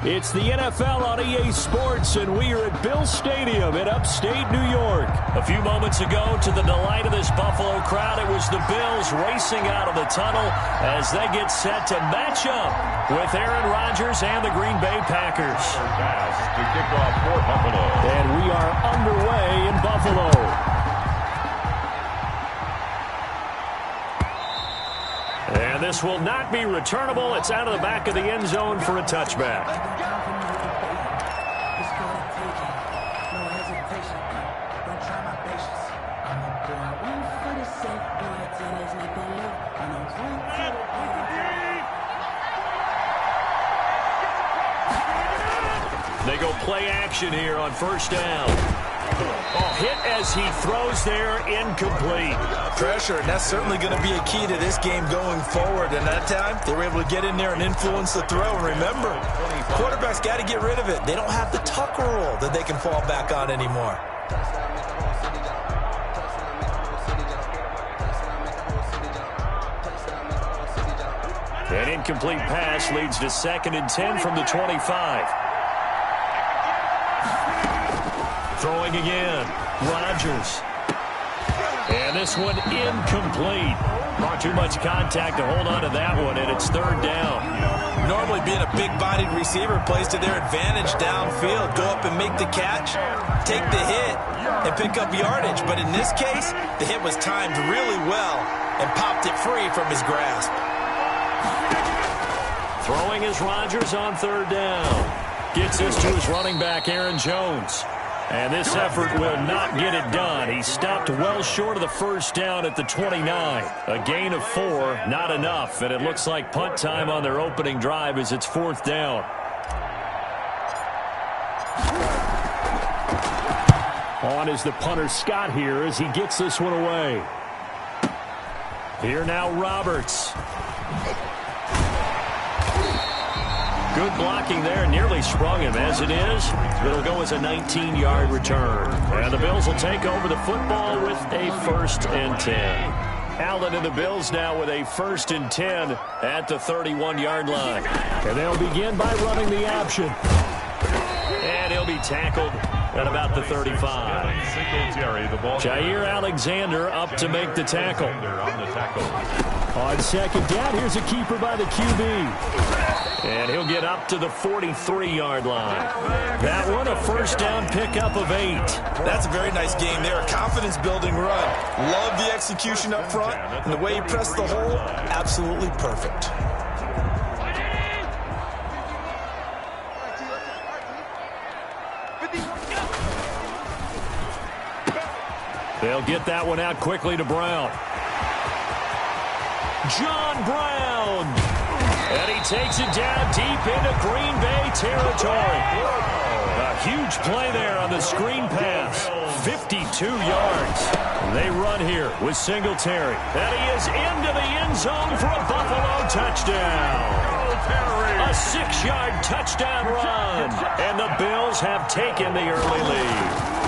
It's the NFL on EA Sports, and we are at Bill Stadium in upstate New York. A few moments ago, to the delight of this Buffalo crowd, it was the Bills racing out of the tunnel as they get set to match up with Aaron Rodgers and the Green Bay Packers. Pass to kick off for Buffalo. And we are underway in Buffalo. And this will not be returnable. It's out of the back of the end zone for a touchback. They go play action here on first down. Hit as he throws there, incomplete. Pressure, and that's certainly going to be a key to this game going forward. And that time, they were able to get in there and influence the throw. And remember, quarterbacks got to get rid of it. They don't have the Tucker rule that they can fall back on anymore. An incomplete pass leads to 2nd and 10 from the 25. Throwing again, Rodgers. And this one incomplete. Not too much contact to hold on to that one, and it's 3rd down. Normally being a big-bodied receiver plays to their advantage downfield. Go up and make the catch, take the hit, and pick up yardage. But in this case, the hit was timed really well and popped it free from his grasp. Throwing is Rodgers on 3rd down. Gets this to his running back, Aaron Jones. And this effort will not get it done. He stopped well short of the first down at the 29. A gain of 4, not enough. And it looks like punt time on their opening drive as it's 4th down. On is the punter Scott here as he gets this one away. Here now Roberts. Good blocking there, nearly sprung him. As it is, it'll go as a 19-yard return. And the Bills will take over the football with a 1st and 10. Allen and the Bills now with a 1st and 10 at the 31-yard line. And they'll begin by running the option. And he'll be tackled at about the 35. Jair Alexander up to make the tackle. On 2nd down, here's a keeper by the QB. And he'll get up to the 43-yard line. That one, a 1st down pickup of 8. That's a very nice game there. A confidence-building run. Love the execution up front. And the way he pressed the hole, absolutely perfect. They'll get that one out quickly to Brown. John Brown. And he takes it down deep into Green Bay territory. A huge play there on the screen pass. 52 yards. They run here with Singletary. And he is into the end zone for a Buffalo touchdown. A 6-yard touchdown run. And the Bills have taken the early lead.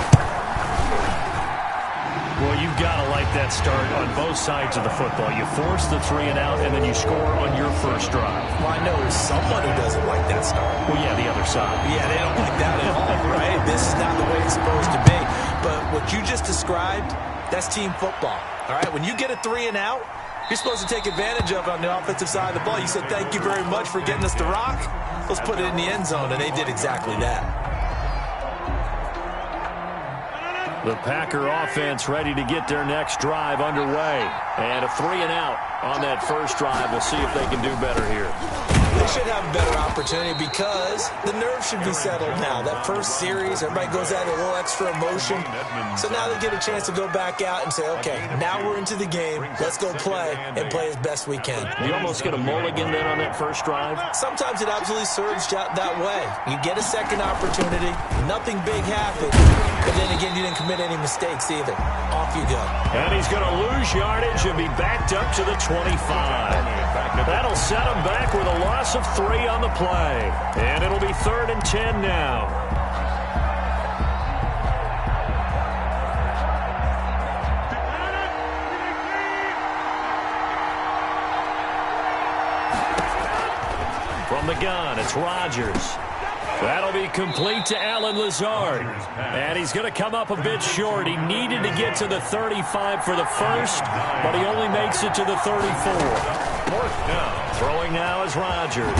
Well, you've got to like that start on both sides of the football. You force the 3 and out, and then you score on your first drive. Well, I know there's someone who doesn't like that start. Well, yeah, the other side. Yeah, they don't like that at all, right? This is not the way it's supposed to be. But what you just described, that's team football, all right? When you get a 3 and out, you're supposed to take advantage of it on the offensive side of the ball. You said, thank you very much for getting us the rock. Let's put it in the end zone, and they did exactly that. The Packer offense ready to get their next drive underway. And a 3 and out on that first drive. We'll see if they can do better here. They should have a better opportunity because the nerves should be settled now. That first series, everybody goes out with a little extra emotion. So now they get a chance to go back out and say, okay, now we're into the game. Let's go play and play as best we can. You almost get a mulligan then on that first drive? Sometimes it absolutely serves that way. You get a second opportunity. Nothing big happened. But then again, you didn't commit any mistakes either. Off you go. And he's going to lose yardage and be backed up to the 25. That'll set him back with a loss of 3 on the play. And it'll be 3rd and 10 now. From the gun, it's Rodgers. That'll be complete to Allen Lazard. And he's going to come up a bit short. He needed to get to the 35 for the first, but he only makes it to the 34. Fourth down. Throwing now is Rodgers.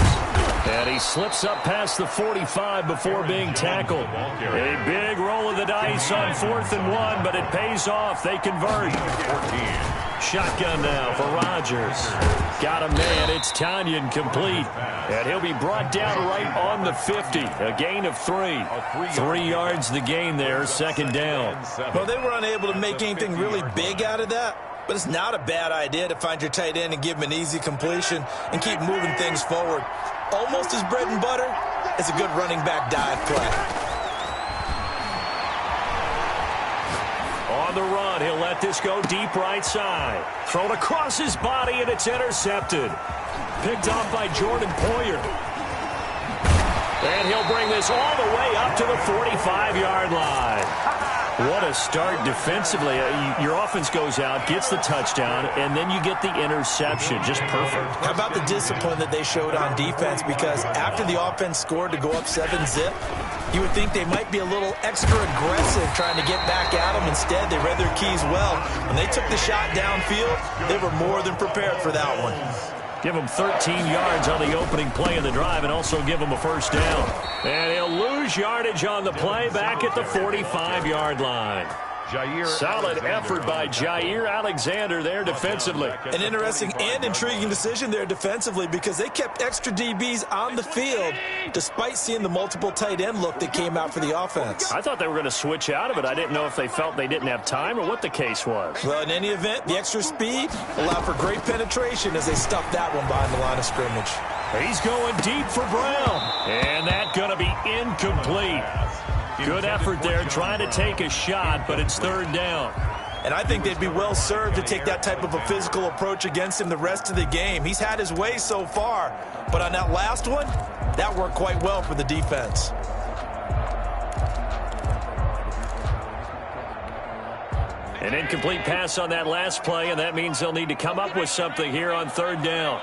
And he slips up past the 45 before being tackled. A big roll of the dice on 4th and 1, but it pays off. They convert. 14. Shotgun now for Rodgers. Got a man. It's Tonyan complete. And he'll be brought down right on the 50. A gain of 3. 3 yards the gain there, 2nd down. Well, they were unable to make anything really big out of that. But it's not a bad idea to find your tight end and give him an easy completion and keep moving things forward. Almost as bread and butter as a good running back dive play. On the run, he'll let this go deep right side. Thrown across his body, and it's intercepted. Picked off by Jordan Poyer. And he'll bring this all the way up to the 45-yard line. What a start defensively. Your offense goes out, gets the touchdown, and then you get the interception. Just perfect. How about the discipline that they showed on defense? Because after the offense scored to go up 7-zip, you would think they might be a little extra aggressive trying to get back at them. Instead, they read their keys well. When they took the shot downfield, they were more than prepared for that one. Give him 13 yards on the opening play of the drive and also give him a first down. And he'll lose yardage on the play back at the 45-yard line. Solid effort by Jair Alexander there defensively. An interesting and intriguing decision there defensively because they kept extra DBs on the field despite seeing the multiple tight end look that came out for the offense. I thought they were going to switch out of it. I didn't know if they felt they didn't have time or what the case was. Well, in any event, the extra speed allowed for great penetration as they stuffed that one behind the line of scrimmage. He's going deep for Brown. And that's going to be incomplete. Good effort there trying to take a shot, but it's 3rd down. And I think they'd be well served to take that type of a physical approach against him the rest of the game. He's had his way so far, but on that last one, that worked quite well for the defense. An incomplete pass on that last play, and that means they'll need to come up with something here on 3rd down.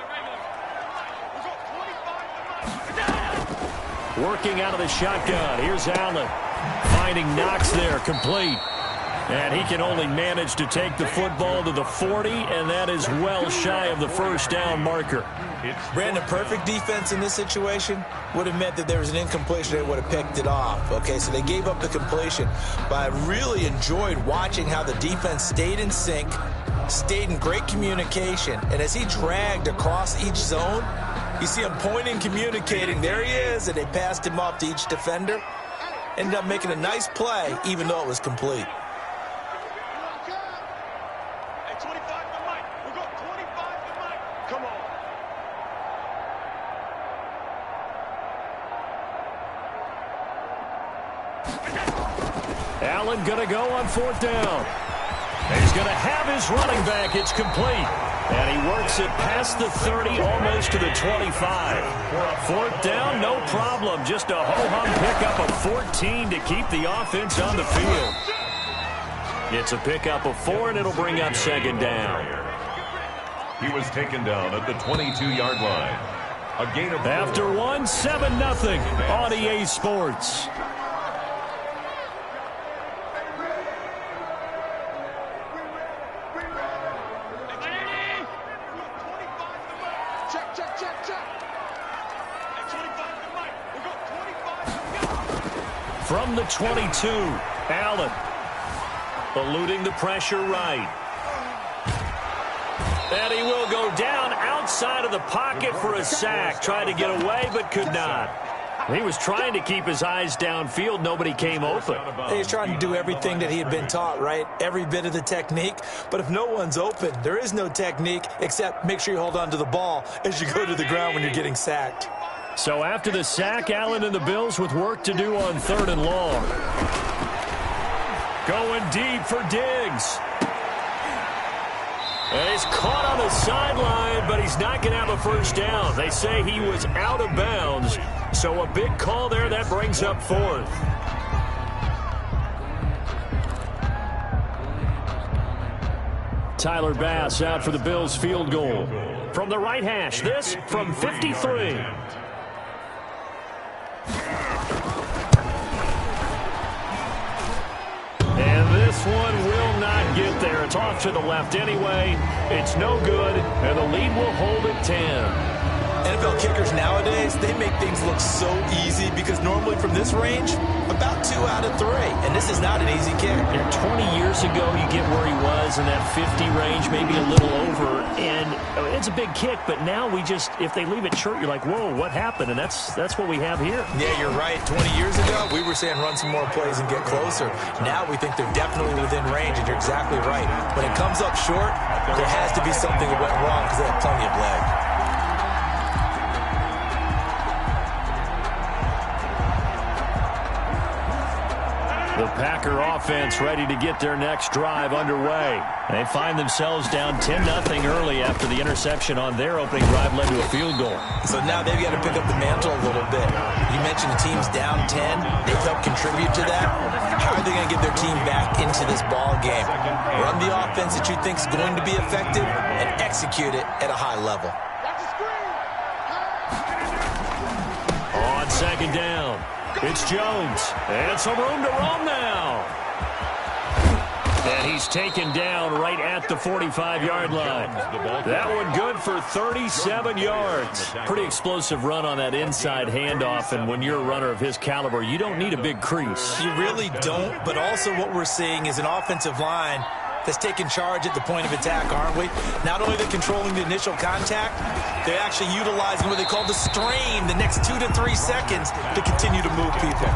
Working out of the shotgun. Here's Allen. Finding Knox there, complete. And he can only manage to take the football to the 40, and that is well shy of the first down marker. Brandon, perfect defense in this situation would have meant that there was an incompletion. They would have picked it off. Okay, so they gave up the completion. But I really enjoyed watching how the defense stayed in sync, stayed in great communication, and as he dragged across each zone, you see him pointing, communicating. There he is, and they passed him off to each defender. Ended up making a nice play, even though it was complete. Allen going to go on 4th down. He's going to have his running back. It's complete. And he works it past the 30, almost to the 25. 4th down, no problem. Just a ho-hum pickup of 14 to keep the offense on the field. It's a pickup of 4, and it'll bring up 2nd down. He was taken down at the 22-yard line. A gain of 4. After 1, 7-0 on EA Sports. From the 22, Allen eluding the pressure right. And he will go down outside of the pocket for a sack. Tried to get away, but could not. He was trying to keep his eyes downfield. Nobody came open. He's trying to do everything that he had been taught, right? Every bit of the technique. But if no one's open, there is no technique except make sure you hold on to the ball as you go to the ground when you're getting sacked. So after the sack, Allen and the Bills with work to do on 3rd and long. Going deep for Diggs. And he's caught on the sideline, but he's not going to have a first down. They say he was out of bounds. So a big call there that brings up 4th. Tyler Bass out for the Bills field goal. From the right hash, this from 53. there. It's off to the left anyway. It's no good, and the lead will hold at 10. NFL kickers nowadays, they make things look so easy because normally from this range, about 2 out of 3. And this is not an easy kick. Yeah, 20 years ago, you get where he was in that 50 range, maybe a little over. And it's a big kick, but now we just, if they leave it short, you're like, whoa, what happened? And that's what we have here. Yeah, you're right. 20 years ago, we were saying run some more plays and get closer. Now we think they're definitely within range, and you're exactly right. When it comes up short, there has to be something that went wrong because they have plenty of leg. The Packer offense ready to get their next drive underway. They find themselves down 10-0 early after the interception on their opening drive led to a field goal. So now they've got to pick up the mantle a little bit. You mentioned the team's down 10. They've helped contribute to that. How are they going to get their team back into this ball game? Run the offense that you think is going to be effective and execute it at a high level. On second down, it's Jones. And some room to roam now. And he's taken down right at the 45-yard line. That one good for 37 yards. Pretty explosive run on that inside handoff, and when you're a runner of his caliber, you don't need a big crease. You really don't, but also what we're seeing is an offensive line that's taking charge at the point of attack, aren't we? Not only are they controlling the initial contact, they're actually utilizing what they call the strain the next 2 to 3 seconds to continue to move people.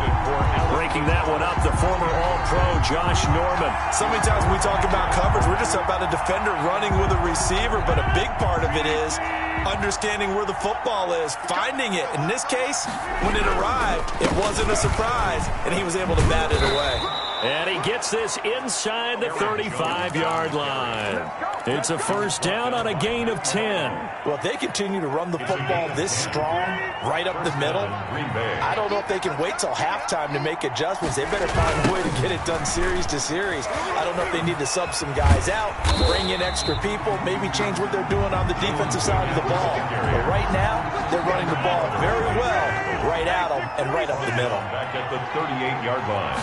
Breaking that one up, the former All-Pro Josh Norman. So many times when we talk about coverage, we're just about a defender running with a receiver, but a big part of it is understanding where the football is, finding it. In this case, when it arrived, it wasn't a surprise, and he was able to bat it away. And he gets this inside the 35-yard line. It's a first down on a gain of 10. Well, if they continue to run the football this strong, right up the middle, I don't know if they can wait till halftime to make adjustments. They better find a way to get it done series to series. I don't know if they need to sub some guys out, bring in extra people, maybe change what they're doing on the defensive side of the ball. But right now, they're running the ball very well, right at them and right up the middle. Back at the 38-yard line.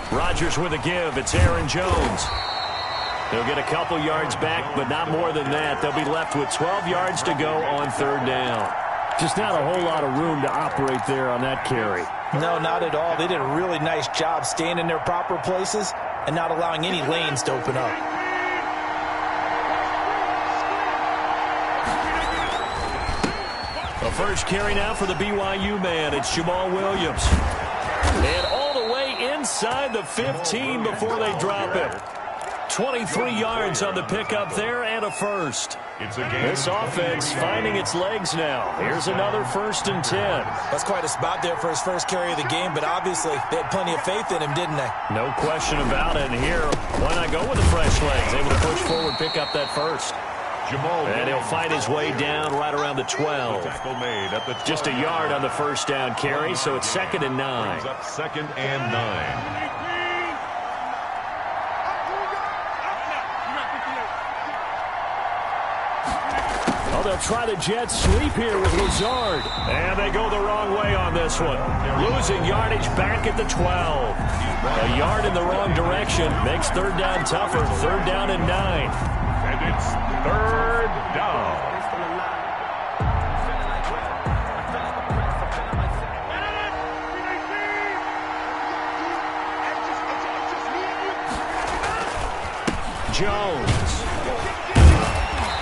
Rodgers with a give. It's Aaron Jones. They'll get a couple yards back, but not more than that. They'll be left with 12 yards to go on third down. Just not a whole lot of room to operate there on that carry. No, not at all. They did a really nice job staying in their proper places and not allowing any lanes to open up. The first carry now for the BYU man. It's Jamal Williams. And all the way inside the 15 before they drop it. 23 yards on the pickup there and a first. This offense finding its legs now. Here's another 1st and 10. That's quite a spot there for his first carry of the game, but obviously they had plenty of faith in him, didn't they? No question about it. And here, why not go with the fresh legs? Able to push forward, pick up that first. And he'll fight his way down right around the 12. Just a yard on the first down carry, so it's 2nd and 9. Second and 9. Oh, they'll try the jet sweep here with Lazard. And they go the wrong way on this one. Losing yardage back at the 12. A yard in the wrong direction makes third down tougher. 3rd down and 9. And it's 3rd down. Jones.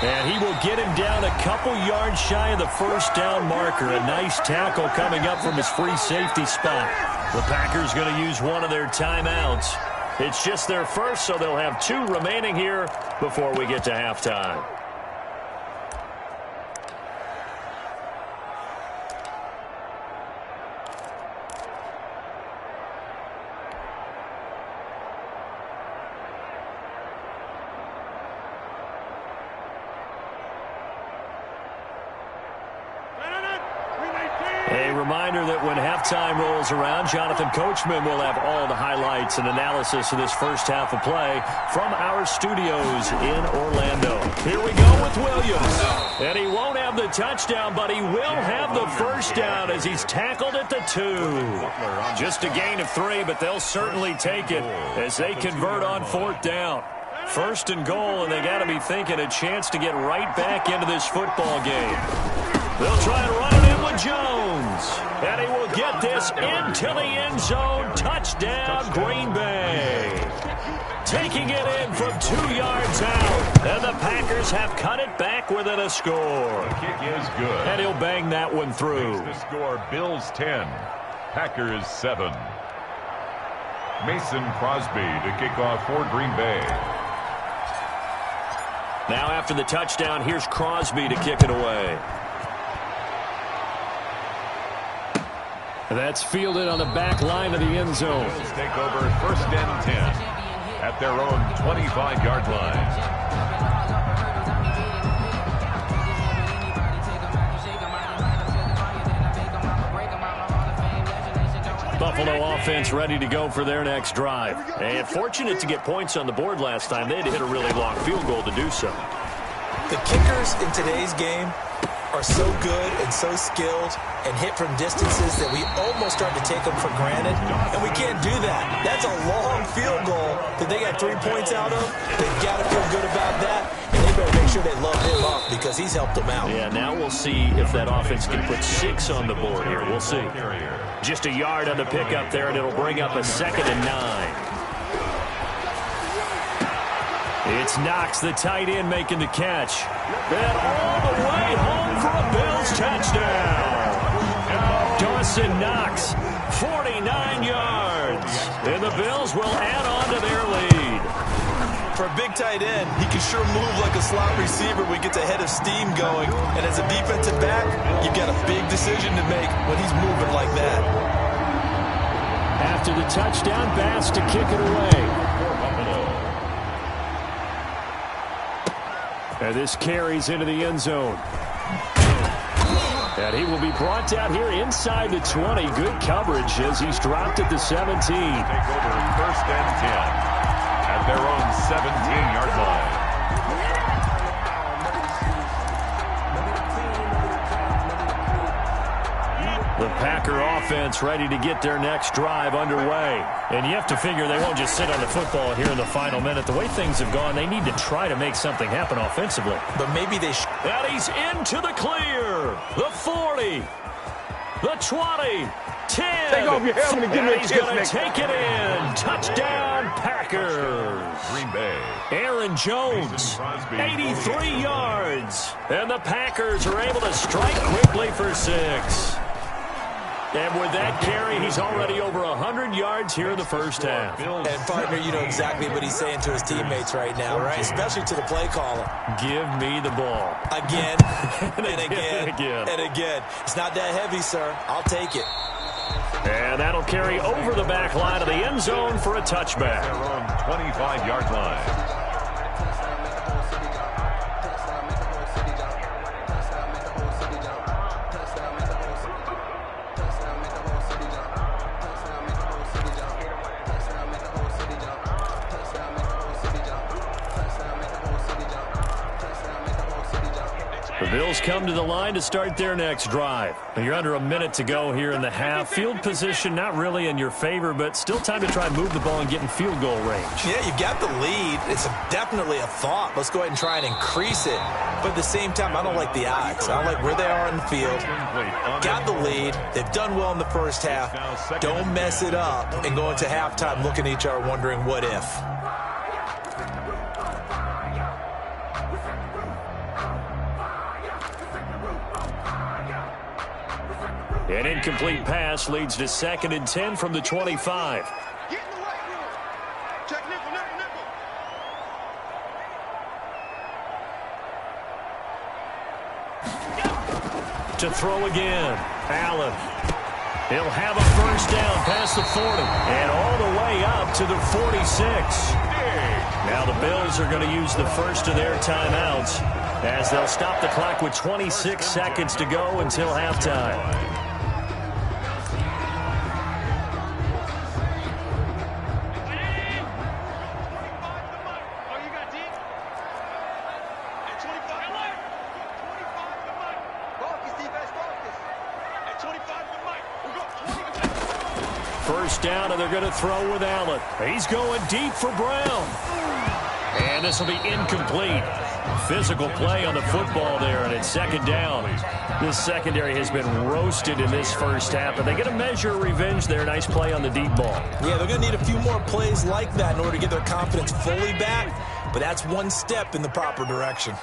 And he will get him down a couple yards shy of the first down marker. A nice tackle coming up from his free safety spot. The Packers going to use one of their timeouts. It's just their first, so they'll have 2 remaining here before we get to halftime. A reminder that when halftime rolls around, Jonathan Coachman will have all the highlights and analysis of this first half of play from our studios in Orlando. Here we go with Williams. And he won't have the touchdown, but he will have the first down as he's tackled at the 2. Just a gain of 3, but they'll certainly take it as they convert on 4th down. First and goal, and they got to be thinking a chance to get right back into this football game. They'll try and run it in with Jones. And he will get this into the end zone. Touchdown, Green Bay. Taking it in from 2 yards out. And the Packers have cut it back within a score. The kick is good. And he'll bang that one through. Makes the score Bills 10, Packers 7. Mason Crosby to kick off for Green Bay. Now after the touchdown, here's Crosby to kick it away. That's fielded on the back line of the end zone. Bills take over first and 10 at their own 25-yard line. Buffalo offense ready to go for their next drive. And fortunate to get points on the board last time. They had to hit a really long field goal to do so. The kickers in today's game are so good and so skilled and hit from distances that we almost start to take them for granted. And we can't do that. That's a long field goal that they got 3 points out of. They've got to feel good about that. And they better make sure they love him up because he's helped them out. Yeah, now we'll see if that offense can put 6 on the board here. We'll see. Just a yard on the pickup there, and it'll bring up a 2nd and 9. It's Knox, the tight end, making the catch. And all the way home for a Bills touchdown. Dawson Knox, 49 yards. And the Bills will add on to their lead. For a big tight end, he can sure move like a slot receiver when he gets a head of steam going. And as a defensive back, you've got a big decision to make when he's moving like that. After the touchdown, Bass to kick it away. And this carries into the end zone. And he will be brought down here inside the 20. Good coverage as he's dropped at the 17. Take over first and 10 at their own 17-yard line. The Packer offense ready to get their next drive underway. And you have to figure they won't just sit on the football here in the final minute. The way things have gone, they need to try to make something happen offensively. But maybe they should. And he's into the clear. The 40. The 20. 10. Take off your helmet and give me a he's kiss, going to Nick. take it in. Touchdown, Packers. Green Bay. Aaron Jones, 83 yards. And the Packers are able to strike quickly for 6. And with that carry, he's already over 100 yards here in the first half. And, partner, you know exactly what he's saying to his teammates right now, right? Especially to the play caller. Give me the ball. Again, and again, and again. It's not that heavy, sir. I'll take it. And that'll carry over the back line of the end zone for a touchback. Their own 25-yard line. The Bills come to the line to start their next drive. You're under a minute to go here in the half. Field position not really in your favor, but still time to try and move the ball and get in field goal range. Yeah, you've got the lead. It's definitely a thought. Let's go ahead and try and increase it. But at the same time, I don't like the odds. I don't like where they are on the field. Got the lead. They've done well in the first half. Don't mess it up and go into halftime looking at each other wondering what if. An incomplete pass leads to 2nd and 10 from the 25. Get in the right room. Check nickel, nickel, nickel. To throw again. Allen. He'll have a first down past the 40 and all the way up to the 46. Now the Bills are going to use the first of their timeouts as they'll stop the clock with 26 seconds to go until halftime. First down, and they're going to throw with Allen. He's going deep for Brown. And this will be incomplete. Physical play on the football there, and it's second down. This secondary has been roasted in this first half, but they get a measure of revenge there. Nice play on the deep ball. Yeah, they're going to need a few more plays like that in order to get their confidence fully back, but that's one step in the proper direction.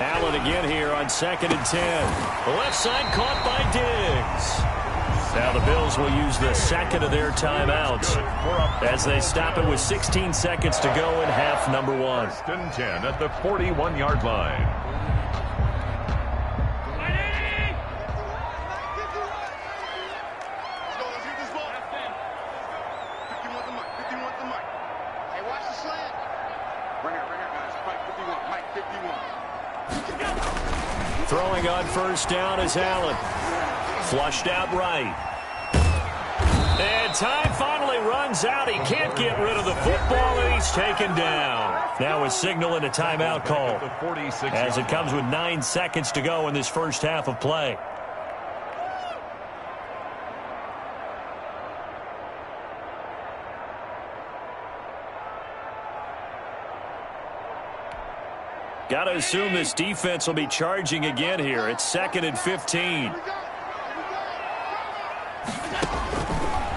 Allen again here on 2nd and 10. The left side caught by Diggs. Now the Bills will use the second of their timeouts as they stop it with 16 seconds to go in half number 1. 1st and 10 at the 41-yard line. Throwing on first down is Allen. Flushed out right. And time finally runs out. He can't get rid of the football, and he's taken down. Now a signal and a timeout call as it comes with 9 seconds to go in this first half of play. Got to assume this defense will be charging again here. It's 2nd and 15.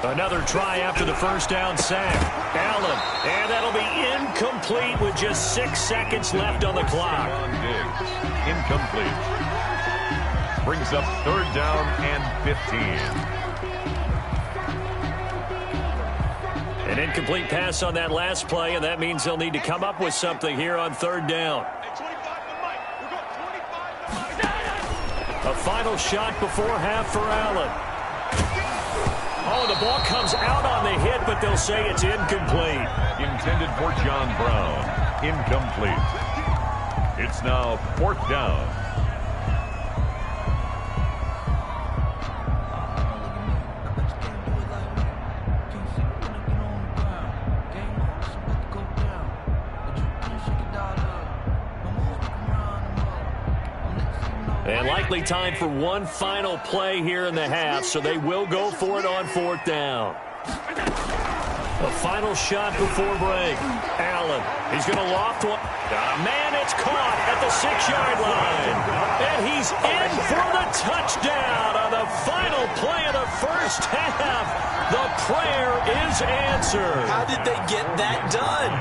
Another try after the first down sack. Allen, and that'll be incomplete with just 6 seconds left on the clock. Diggs, incomplete. Brings up 3rd down and 15. An incomplete pass on that last play, and that means they'll need to come up with something here on 3rd down. A final shot before half for Allen. Oh, the ball comes out on the hit, but they'll say it's incomplete. Intended for John Brown. Incomplete. It's now 4th down. And likely time for one final play here in the half, so they will go for it on 4th down. A final shot before break. Allen, he's going to loft one. Man, it's caught at the 6-yard line. And he's in for the touchdown on the final play of the first half. The prayer is answered. How did they get that done?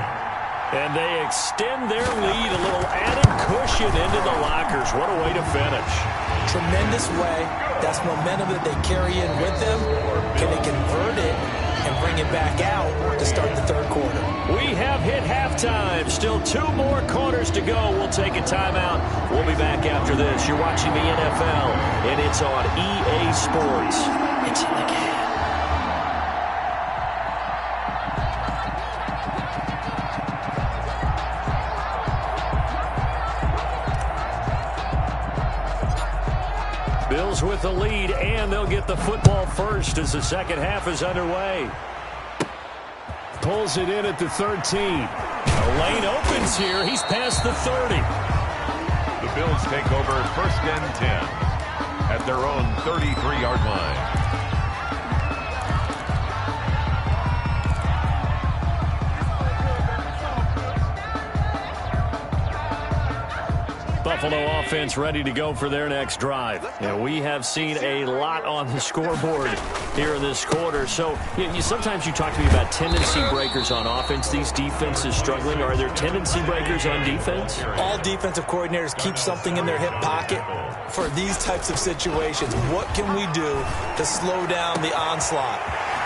And they extend their lead, a little added cushion into the lockers. What a way to finish. Tremendous way. That's momentum that they carry in with them. Can they convert it and bring it back out to start the 3rd quarter? We have hit halftime. Still 2 more quarters to go. We'll take a timeout. We'll be back after this. You're watching the NFL, and it's on EA Sports. It's in the game. Bills with the lead, and they'll get the football first as the second half is underway. Pulls it in at the 13. A lane opens here. He's past the 30. The Bills take over 1st and 10 at their own 33-yard line. Buffalo offense ready to go for their next drive. And we have seen a lot on the scoreboard here in this quarter. So sometimes you talk to me about tendency breakers on offense. These defenses struggling. Are there tendency breakers on defense? All defensive coordinators keep something in their hip pocket for these types of situations. What can we do to slow down the onslaught?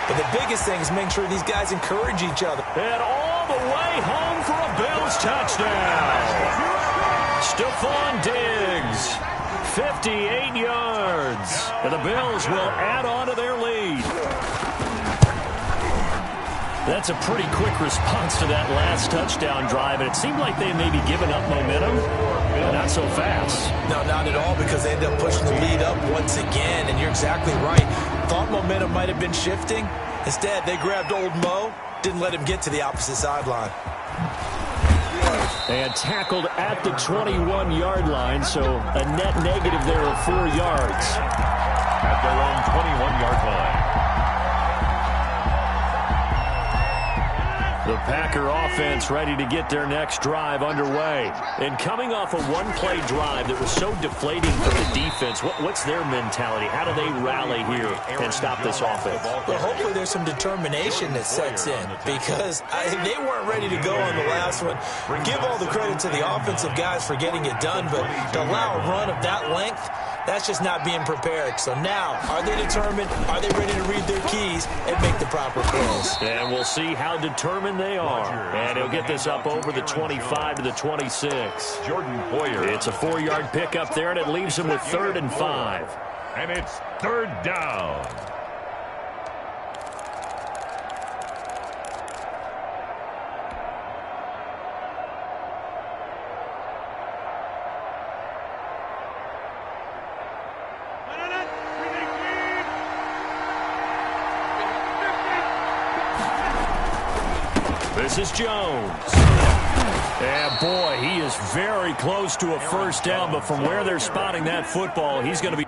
But the biggest thing is make sure these guys encourage each other. And all the way home for a Bills touchdown. Stephon Diggs, 58 yards. And the Bills will add on to their lead. That's a pretty quick response to that last touchdown drive. And it seemed like they maybe given up momentum, but not so fast. No, not at all, because they ended up pushing the lead up once again. And you're exactly right. Thought momentum might have been shifting. Instead, they grabbed old Mo, didn't let him get to the opposite sideline. And tackled at the 21-yard line, so a net negative there of 4 yards. At their own 21-yard line. Packer offense ready to get their next drive underway. And coming off a one-play drive that was so deflating for the defense, what's their mentality? How do they rally here and stop this offense? Well, hopefully there's some determination that sets in, because they weren't ready to go on the last one. Give all the credit to the offensive guys for getting it done, but to allow a run of that length, that's just not being prepared. So now, are they determined? Are they ready to read their keys and make the proper plays? And we'll see how determined they are. And he'll get this up over the 25 to the 26. Jordan Poyer. It's a 4-yard pickup there, and it leaves him with 3rd and 5. And it's 3rd down. This is Jones. And boy, he is very close to a first down, but from where they're spotting that football, he's going to be...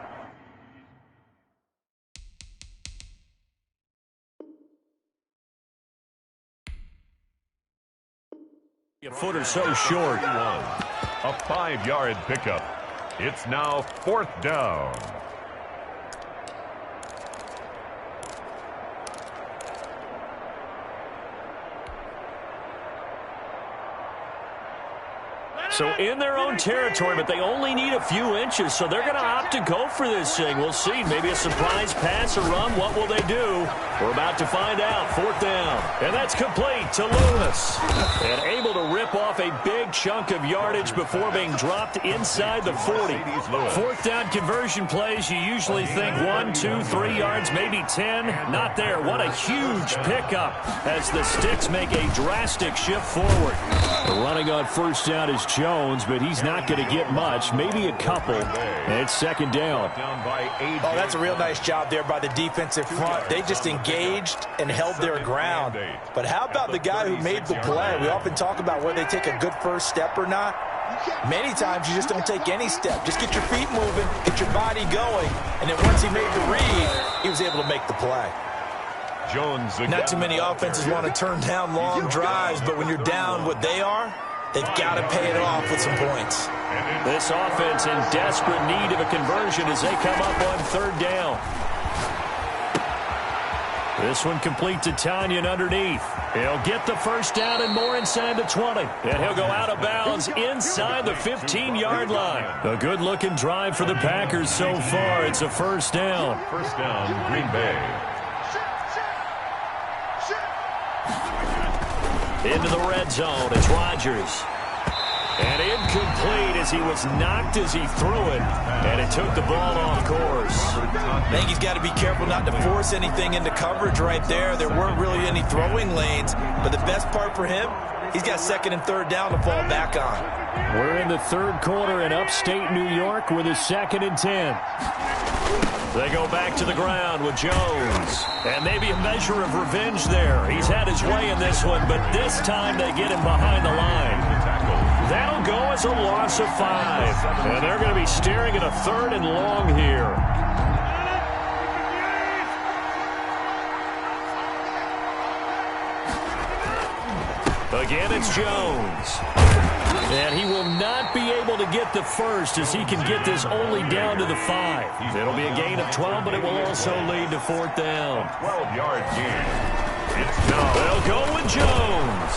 a foot or so short. A 5-yard pickup. It's now 4th down. So in their own territory, but they only need a few inches, so they're going to opt to go for this thing. We'll see. Maybe a surprise pass or run. What will they do? We're about to find out. 4th down. And that's complete to Lewis. And able to rip off a big chunk of yardage before being dropped inside the 40. 4th down conversion plays, you usually think 1, 2, 3 yards, maybe 10. Not there. What a huge pickup as the Sticks make a drastic shift forward. The running on first down is Jones, but he's not going to get much, maybe a couple. And it's 2nd down. Oh, that's a real nice job there by the defensive front. They just engaged and held their ground. But how about the guy who made the play? We often talk about whether they take a good first step or not. Many times you just don't take any step. Just get your feet moving, get your body going, and then once he made the read, he was able to make the play. Jones again. Not too many offenses want to turn down long drives, but when you're down what they are, they've got to pay it off with some points. This offense in desperate need of a conversion as they come up on 3rd down. This one complete to Tanyan underneath. He'll get the first down and more inside the 20. And he'll go out of bounds inside the 15-yard line. A good-looking drive for the Packers so far. It's a 1st down. 1st down, Green Bay. Into the red zone, it's Rodgers. And incomplete as he was knocked as he threw it. And it took the ball off course. I think he's got to be careful not to force anything into coverage right there. There weren't really any throwing lanes. But the best part for him, he's got 2nd and 3rd down to fall back on. We're in the 3rd quarter in upstate New York with a 2nd and 10. They go back to the ground with Jones. And maybe a measure of revenge there. He's had his way in this one, but this time they get him behind the line. That'll go as a loss of 5. And they're going to be staring at a 3rd and long here. Again, it's Jones. And he will not be able to get the first as he can get this only down to the 5. It'll be a gain of 12, but it will also lead to 4th down. 12-yard gain. It's now. They'll go with Jones.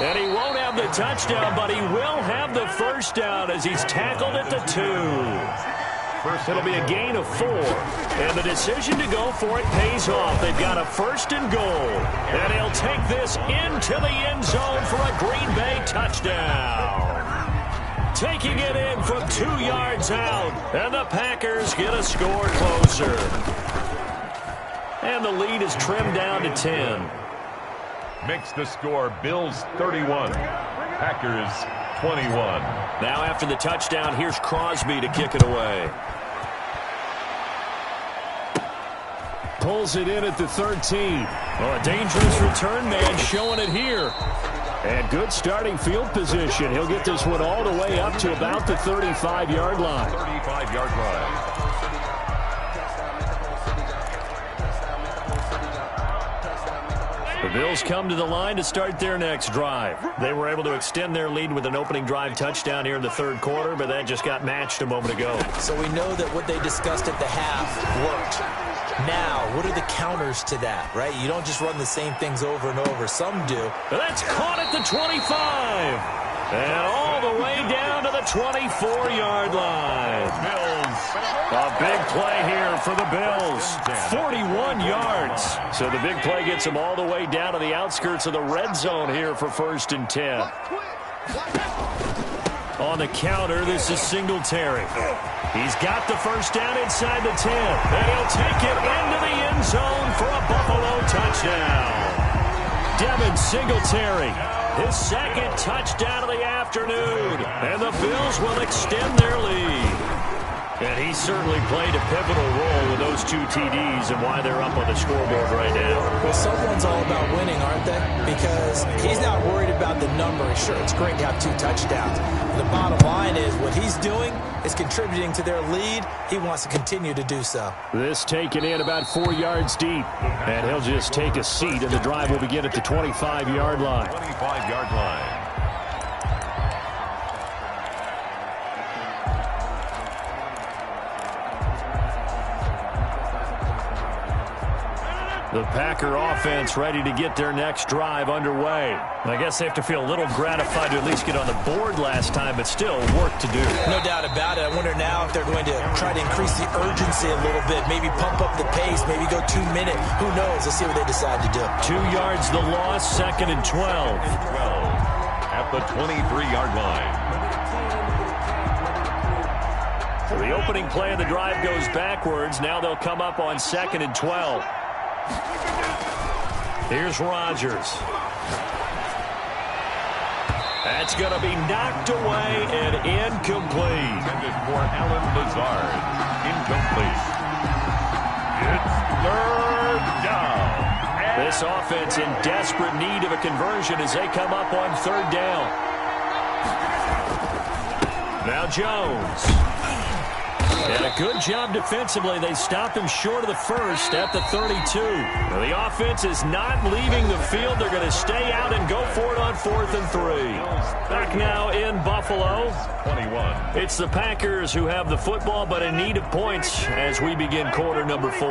And he won't have the touchdown, but he will have the first down as he's tackled at the 2. It'll be a gain of 4. And the decision to go for it pays off. They've got a 1st and goal. And he'll take this into the end zone for a Green Bay touchdown. Taking it in from 2 yards out. And the Packers get a score closer. And the lead is trimmed down to 10. Makes the score Bills 31. Packers 21. Now after the touchdown, here's Crosby to kick it away. Pulls it in at the 13. Oh, a dangerous return man showing it here. And good starting field position. He'll get this one all the way up to about the 35-yard line. 35-yard line. Bills come to the line to start their next drive. They were able to extend their lead with an opening drive touchdown here in the third quarter, but that just got matched a moment ago. So we know that what they discussed at the half worked. Now, what are the counters to that, right? You don't just run the same things over and over. Some do. That's caught at the 25. And all the way down to the 24-yard line. Bills. A big play here for the Bills. 41 yards. So the big play gets them all the way down to the outskirts of the red zone here for 1st and 10. On the counter, this is Singletary. He's got the first down inside the 10. And he'll take it into the end zone for a Buffalo touchdown. Devin Singletary. His second touchdown of the afternoon. And the Bills will extend their lead. And he certainly played a pivotal role with those 2 TDs and why they're up on the scoreboard right now. Well, someone's all about winning, aren't they? Because he's not worried about the number. Sure, it's great to have 2 touchdowns. The bottom line is what he's doing is contributing to their lead. He wants to continue to do so. This taken in about 4 yards deep. And he'll just take a seat, and the drive will begin at the 25-yard line. 25-yard line. The Packer offense ready to get their next drive underway. I guess they have to feel a little gratified to at least get on the board last time, but still work to do. No doubt about it. I wonder now if they're going to try to increase the urgency a little bit, maybe pump up the pace, maybe go 2 minute. Who knows? Let's see what they decide to do. 2 yards the loss, 2nd and 12. At the 23-yard line. The opening play of the drive goes backwards. Now they'll come up on 2nd and 12. Here's Rodgers. That's going to be knocked away and incomplete. Intended for Allen Lazard. Incomplete. It's 3rd down. This offense in desperate need of a conversion as they come up on 3rd down. Now Jones. And a good job defensively. They stopped him short of the first at the 32. Now, the offense is not leaving the field. They're going to stay out and go for it on 4th and 3. Back now in Buffalo. 21. It's the Packers who have the football, but in need of points as we begin quarter number 4.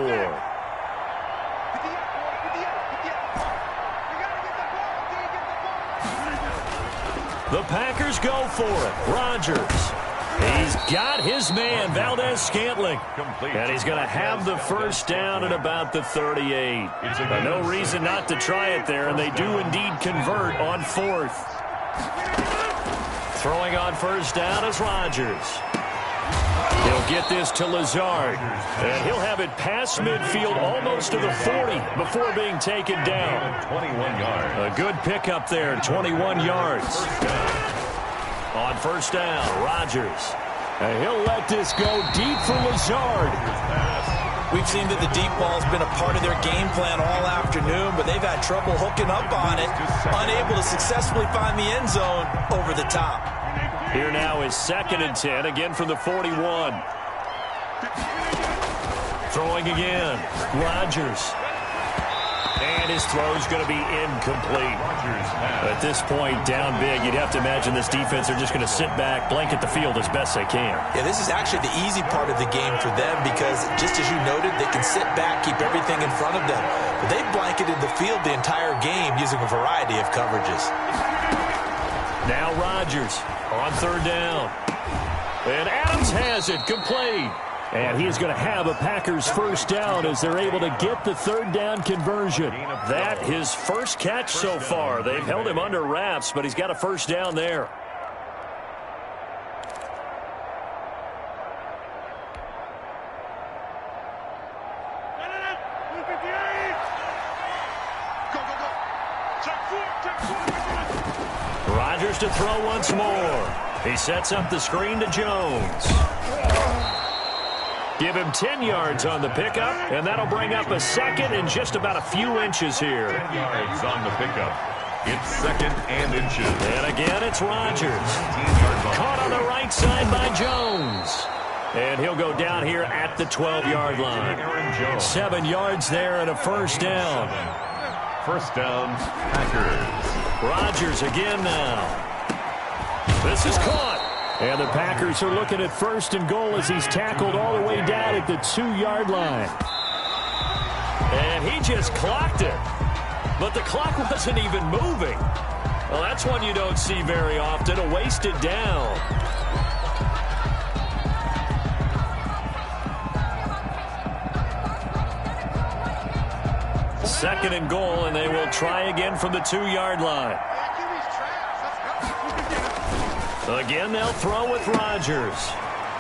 The Packers go for it. Rodgers. He's got his man, Valdez-Scantling. And he's going to have the first down at about the 38. No reason not to try it there, and they do indeed convert on 4th. Throwing on first down is Rodgers. He'll get this to Lazard. And he'll have it past midfield almost to the 40 before being taken down. 21 yards. A good pickup there, 21 yards. On first down, Rodgers. And he'll let this go deep for Lazard. We've seen that the deep ball's been a part of their game plan all afternoon, but they've had trouble hooking up on it, unable to successfully find the end zone over the top. Here now is 2nd and 10, again from the 41. Throwing again, Rodgers. And his throw's going to be incomplete. At this point, down big, you'd have to imagine this defense are just going to sit back, blanket the field as best they can. Yeah, this is actually the easy part of the game for them because, just as you noted, they can sit back, keep everything in front of them. But they've blanketed the field the entire game using a variety of coverages. Now Rodgers on 3rd down. And Adams has it, complete. And he is going to have a Packers first down as they're able to get the 3rd down conversion. That his first catch so far. They've held him under wraps, but he's got a first down there. Rodgers to throw once more. He sets up the screen to Jones. Give him 10 yards on the pickup, and that'll bring up a second and just about a few inches here. 10 yards on the pickup. It's 2nd and inches. And again, it's Rodgers. Caught on the right side by Jones. And he'll go down here at the 12-yard line. 7 yards there and a first down. First down, Packers. Rodgers again now. This is caught. And the Packers are looking at first and goal as he's tackled all the way down at the 2-yard line. And he just clocked it. But the clock wasn't even moving. Well, that's one you don't see very often, a wasted down. Second and goal, and they will try again from the 2-yard line. Again, they'll throw with Rodgers.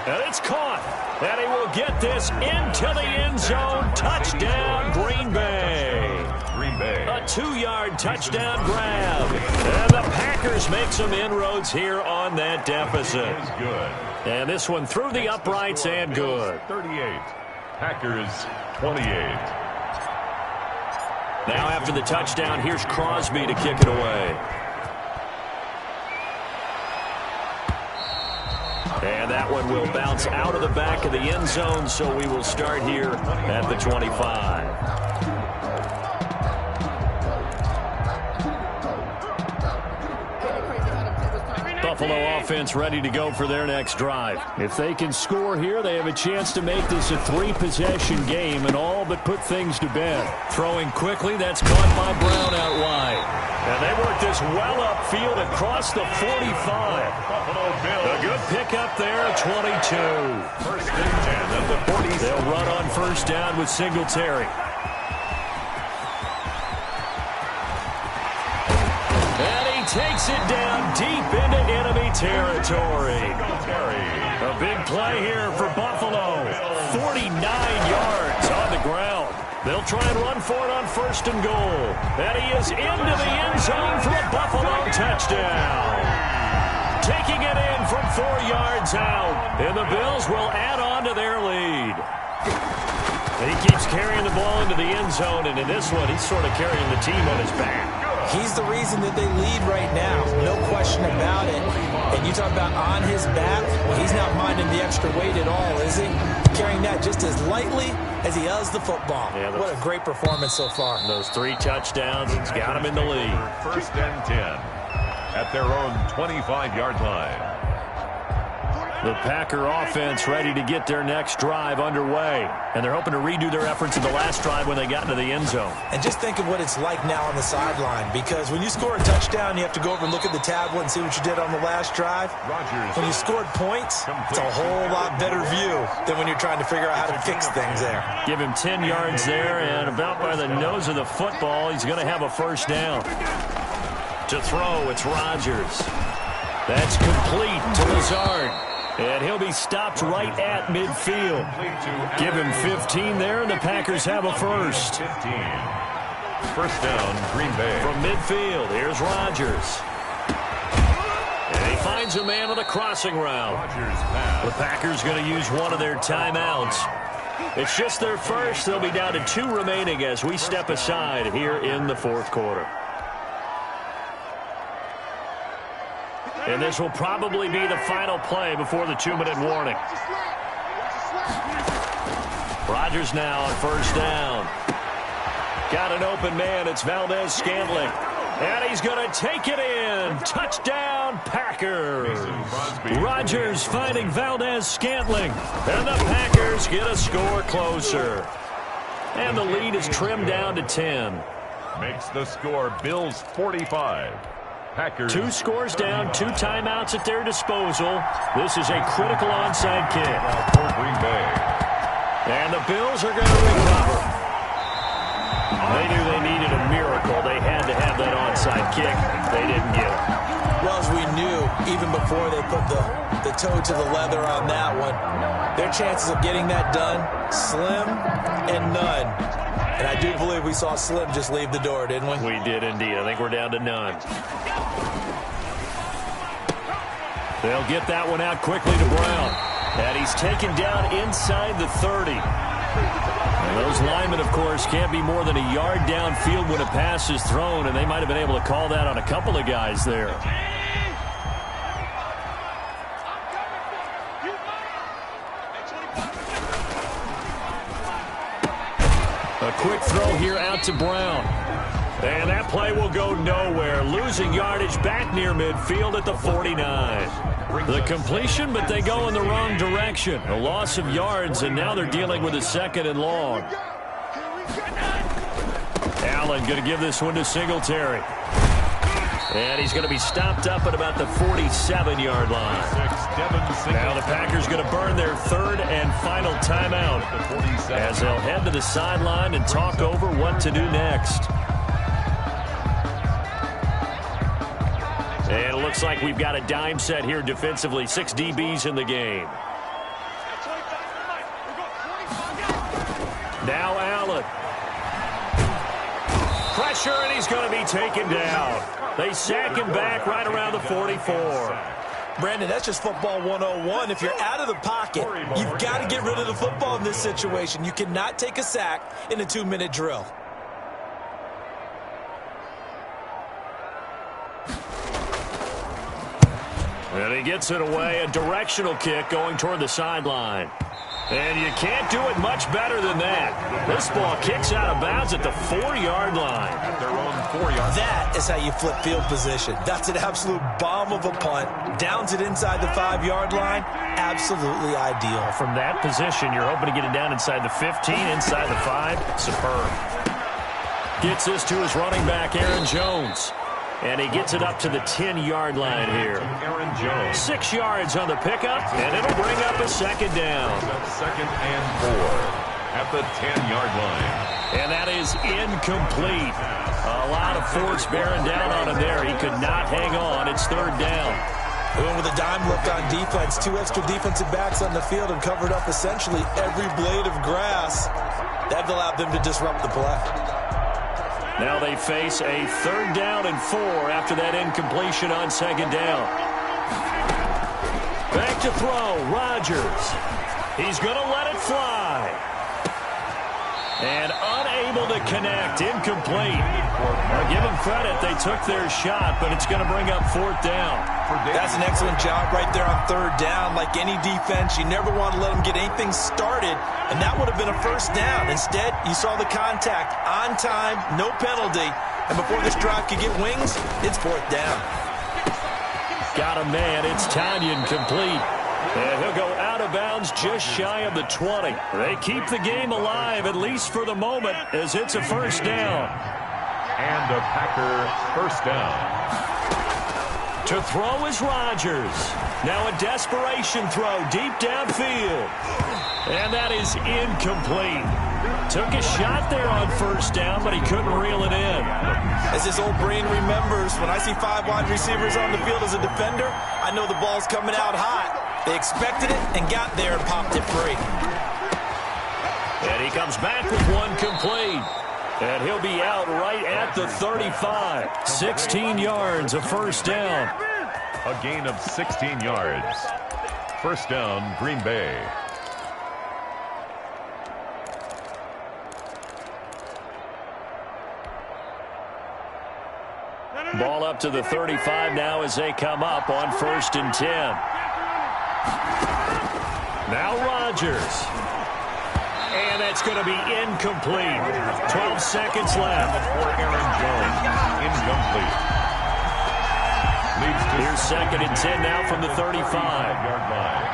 And it's caught. And he will get this into the end zone. Touchdown, Green Bay. Green Bay. A 2-yard touchdown grab. And the Packers make some inroads here on that deficit. Is good. And this one through the uprights and good. 38. Packers 28. Now after the touchdown, here's Crosby to kick it away. And that one will bounce out of the back of the end zone, so we will start here at the 25. Buffalo offense ready to go for their next drive. If they can score here, they have a chance to make this a 3-possession game and all but put things to bed. Throwing quickly, that's caught by Brown out wide. And they work this well upfield across the 45. Buffalo Bills. A good pickup there, 22. First and 10 at the 40. They'll run on first down with Singletary. And he takes it down deep into enemy territory. A big play here for Buffalo. 49 yards on the ground. They'll try and run for it on first and goal. And he is into the end zone for a Buffalo touchdown. Taking it in from 4 yards out. And the Bills will add on to their lead. He keeps carrying the ball into the end zone, and in this one, he's sort of carrying the team on his back. He's the reason that they lead right now. No question about it. And you talk about on his back, he's not minding the extra weight at all, is he? Carrying that just as lightly as he does the football. Yeah, what a great performance so far. Those 3 touchdowns, it's got him in the lead. First and 10 at their own 25-yard line. The Packer offense ready to get their next drive underway. And they're hoping to redo their efforts in the last drive when they got into the end zone. And just think of what it's like now on the sideline. Because when you score a touchdown, you have to go over and look at the tablet and see what you did on the last drive. Rodgers. When you scored points, it's a whole lot better view than when you're trying to figure out how to fix things there. Give him 10 yards there, and about by the nose of the football, he's going to have a first down. To throw, it's Rodgers. That's complete to Lazard. And he'll be stopped right at midfield. Give him 15 there, and the Packers have a first. 15. First down, Green Bay. From midfield, here's Rodgers. And he finds a man on the crossing route. Rodgers pass. The Packers going to use one of their timeouts. It's just their first. They'll be down to 2 remaining as we step aside here in the fourth quarter. And this will probably be the final play before the 2-minute warning. Rodgers now on first down. Got an open man. It's Valdez-Scantling. And he's going to take it in. Touchdown, Packers. Rodgers finding Valdez-Scantling. And the Packers get a score closer. And the lead is trimmed down to 10. Makes the score Bills 45. Packers. 2 scores down, 2 timeouts at their disposal. This is a critical onside kick. For Green Bay. And the Bills are going to recover. They knew they needed a miracle. They had to have that onside kick. They didn't get it. Well, as we knew, even before they put the toe to the leather on that one, their chances of getting that done, slim and none. And I do believe we saw Slim just leave the door, didn't we? We did indeed. I think we're down to none. They'll get that one out quickly to Brown. And he's taken down inside the 30. And those linemen, of course, can't be more than a yard downfield when a pass is thrown, and they might have been able to call that on a couple of guys there. A quick throw here out to Brown. And that play will go nowhere, losing yardage back near midfield at the 49. The completion, but they go in the wrong direction. A loss of yards, and now they're dealing with a 2nd and long. Allen going to give this one to Singletary. And he's going to be stopped up at about the 47-yard line. Now the Packers going to burn their 3rd and final timeout as they'll head to the sideline and talk over what to do next. And it looks like we've got a dime set here defensively. 6 DBs in the game. Now Allen. Pressure, and he's going to be taken down. They sack him back right around the 44. Brandon, that's just football 101. If you're out of the pocket, you've got to get rid of the football in this situation. You cannot take a sack in a 2-minute drill. And he gets it away, a directional kick going toward the sideline. And you can't do it much better than that. This ball kicks out of bounds at the 4-yard line. At their own 4-yard. That is how you flip field position. That's an absolute bomb of a punt. Downs it inside the 5-yard line. Absolutely ideal. From that position, you're hoping to get it down inside the 15, inside the 5. Superb. Gets this to his running back, Aaron Jones. And he gets it up to the 10-yard line here. Aaron Jones. 6 yards on the pickup, and it'll bring up a 2nd down. 2nd and 4 at the 10-yard line. And that is incomplete. A lot of force bearing down on him there. He could not hang on. It's 3rd down. They went with a dime look on defense. 2 extra defensive backs on the field and covered up essentially every blade of grass. That allowed them to disrupt the play. Now they face a 3rd down and 4 after that incompletion on 2nd down. Back to throw, Rodgers. He's going to let it fly. And unable to connect, incomplete. I'll give them credit, they took their shot, but it's going to bring up 4th down. That's an excellent job right there on 3rd down. Like any defense, you never want to let them get anything started, and that would have been a 1st down. Instead, you saw the contact on time, no penalty, and before this drive could get wings, it's 4th down. Got a man, it's Tanyan complete. And he'll go out of bounds just shy of the 20. They keep the game alive, at least for the moment, as it's a 1st down. And a Packer 1st down. To throw is Rodgers. Now a desperation throw deep downfield. And that is incomplete. Took a shot there on 1st down, but he couldn't reel it in. As his old brain remembers, when I see 5 wide receivers on the field as a defender, I know the ball's coming out hot. They expected it and got there and popped it free. And he comes back with one complete. And he'll be out right at the 35. 16 yards, a 1st down. A gain of 16 yards. 1st down, Green Bay. Ball up to the 35 now as they come up on 1st and 10. Now Rodgers. And that's going to be incomplete. 12 seconds left. For Aaron Jones. Incomplete. Leads to Here's 2nd and 10 now from the 35-yard line.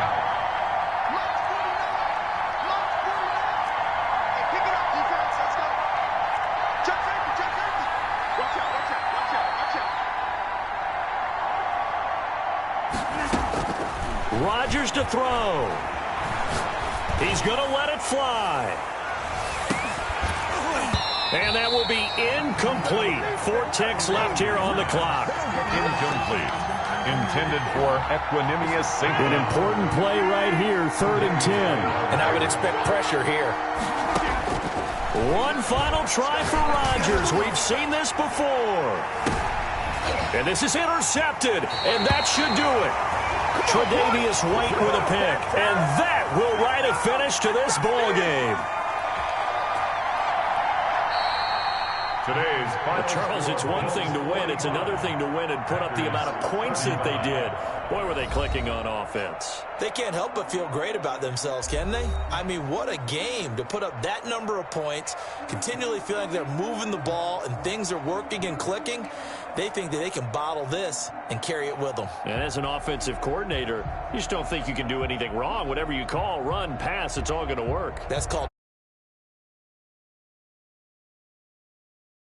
Pick it up, defense. Let's go. Check safety, check safety. Watch out, watch out, watch out, watch out. Rodgers to throw. He's going to let it fly. And that will be incomplete. 4 ticks left here on the clock. Incomplete. Intended for Equanimeous St. An important play right here, 3rd and 10. And I would expect pressure here. One final try for Rodgers. We've seen this before. And this is intercepted, and that should do it. Tre'Davious White with a pick, and that will write a finish to this ball game. Today's final Charles, it's one thing to win. It's another thing to win and put up the amount of points that they did. Boy, were they clicking on offense. They can't help but feel great about themselves, can they? I mean, what a game to put up that number of points, continually feeling like they're moving the ball and things are working and clicking. They think that they can bottle this and carry it with them. And as an offensive coordinator, you just don't think you can do anything wrong. Whatever you call, run, pass, it's all going to work. That's called